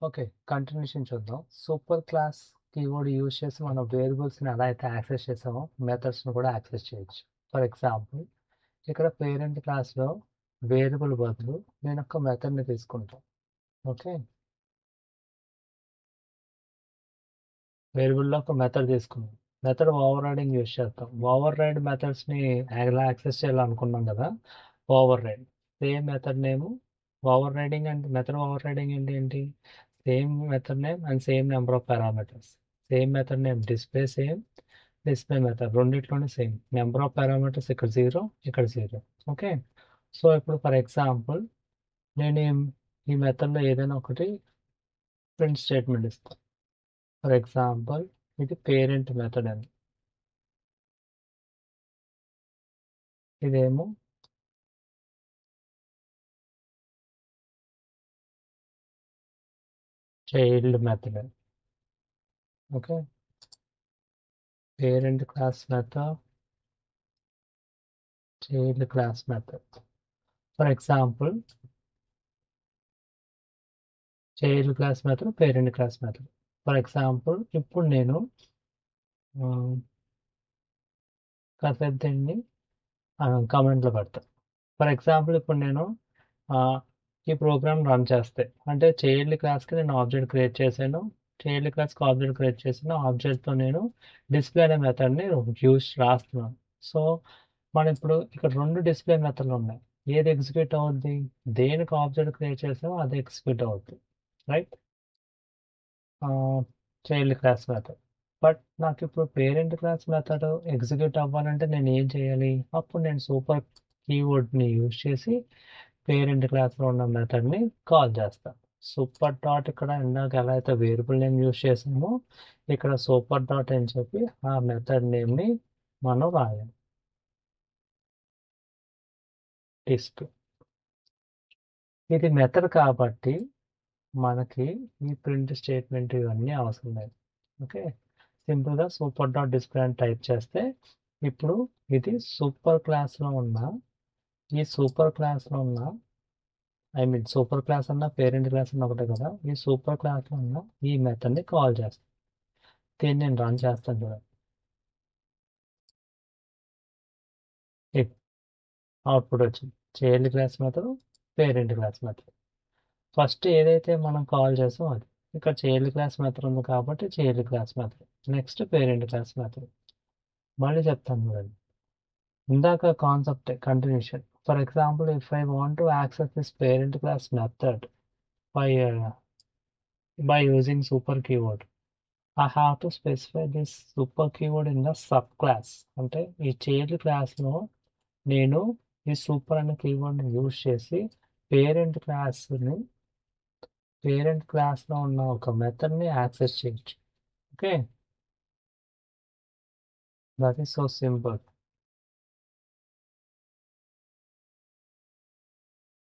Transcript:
Okay. Continuation చూద్దాం. Super class keyword use చేసి మనం వేరియబుల్స్‌ని ఎలా అయితే యాక్సెస్ చేసామో, మెథడ్స్‌ని కూడా యాక్సెస్ చేయొచ్చు. ఫర్ ఎగ్జాంపుల్, ఇక్కడ పేరెంట్ క్లాస్‌లో వేరియబుల్ బదులు నేను ఒక మెథడ్‌ని తీసుకుంటాను. ఓకే. వేరియబుల్‌లో ఒక మెథడ్ తీసుకున్నాం. మెథడ్ ఓవర్ రైడింగ్ యూజ్ చేస్తాం. ఓవర్ రైడ్ మెథడ్స్‌ని ఎలా యాక్సెస్ చేయాలనుకున్నాం కదా! Override. Same method name overriding అంటే మెథడ్ ఓవర్ రైడింగ్ అంటే ఏంటి? Same method name and same number of parameters. Same method name display method రెండిట్లోనే సేమ్. నెంబర్ ఆఫ్ పారామీటర్స్ ఇక్కడ 0, ఇక్కడ 0. ఓకే. సో, ఇప్పుడు ఫర్ ఎగ్జాంపుల్ నేను ఈ మెథడ్‌లో ఏదైనా ఒకటి ప్రింట్ స్టేట్మెంట్ ఇస్తాను. ఫర్ ఎగ్జాంపుల్ ఇది పేరెంట్ మెథడ్ అని. ఇదేమో చైల్డ్ మెథడ్ అని. Okay. Parent class method, child class method. For example child class method, parent class method. For example ఇప్పుడు నేను కాసేపు దీన్ని కామెంట్లో పెడతా. ఫర్ ఎగ్జాంపుల్ ఇప్పుడు నేను ఈ ప్రోగ్రామ్ రన్ చేస్తే అంటే చైల్డ్ క్లాస్కి నేను ఆబ్జెక్ట్ క్రియేట్ చేశాను. చైల్డ్ క్లాస్కి ఆబ్జెక్ట్ క్రియేట్ చేసిన ఆబ్జెక్ట్తో నేను డిస్ప్లే అనే మెథడ్ని రాస్తున్నాను. సో మనం ఇప్పుడు ఇక్కడ 2 డిస్ప్లే మెథడ్లు ఉన్నాయి. ఏది ఎగ్జిక్యూట్ అవుద్ది? దేనికి ఆబ్జెక్ట్ క్రియేట్ చేసామో అది ఎగ్జిక్యూట్ అవుద్ది. Right? Child class method. But నాకు ఇప్పుడు పేరెంట్ క్లాస్ మెథడ్ ఎగ్జిక్యూట్ అవ్వాలంటే నేను ఏం చేయాలి? అప్పుడు నేను సూపర్ కీవర్డ్ని యూజ్ చేసి పేరెంట్ క్లాస్లో ఉన్న మెథడ్ని కాల్ చేస్తాను. సూపర్ డాట్ ఇక్కడ ఇందాక ఎలా అయితే వేరియబుల్ నేమ్ యూజ్ చేసామో ఇక్కడ సూపర్ డాట్ అని చెప్పి ఆ మెథడ్ నేమ్ని మనం రాయాలి. డిస్క్. ఇది మెథడ్ కాబట్టి మనకి ఈ ప్రింట్ స్టేట్మెంట్ ఇవన్నీ అవసరం లేదు. ఓకే. సింపుల్గా సూపర్ డాట్ డిస్ప్లే అని టైప్ చేస్తే ఇప్పుడు ఇది సూపర్ క్లాస్లో ఉన్న ఈ సూపర్ క్లాస్లో ఉన్న సూపర్ క్లాస్ అన్న పేరెంట్ క్లాస్ అన్న ఒకటే కదా! ఈ సూపర్ క్లాస్లో ఉన్న ఈ మెథడ్ని కాల్ చేస్తాను. దీన్ని నేను రన్ చేస్తాను చూడండి. అవుట్పుట్ వచ్చింది. Child class method, parent class method. First ఏదైతే మనం కాల్ చేసామో అది. ఇక్కడ చైల్డ్ క్లాస్ మెథడ్ ఉంది కాబట్టి child class method. Next parent class method. మళ్ళీ చెప్తాను చూడండి. ఇందాక concept continuation. For example if I want to access this parent class method by using super keyword, I have to specify this super keyword in the subclass. అంటే ఈ child క్లాస్లో నేను ఈ super అనే కీవర్డ్ని యూజ్ చేసి పేరెంట్ క్లాస్లో ఉన్న ఒక మెథడ్ని యాక్సెస్ చేయొచ్చు. Okay. That is so simple.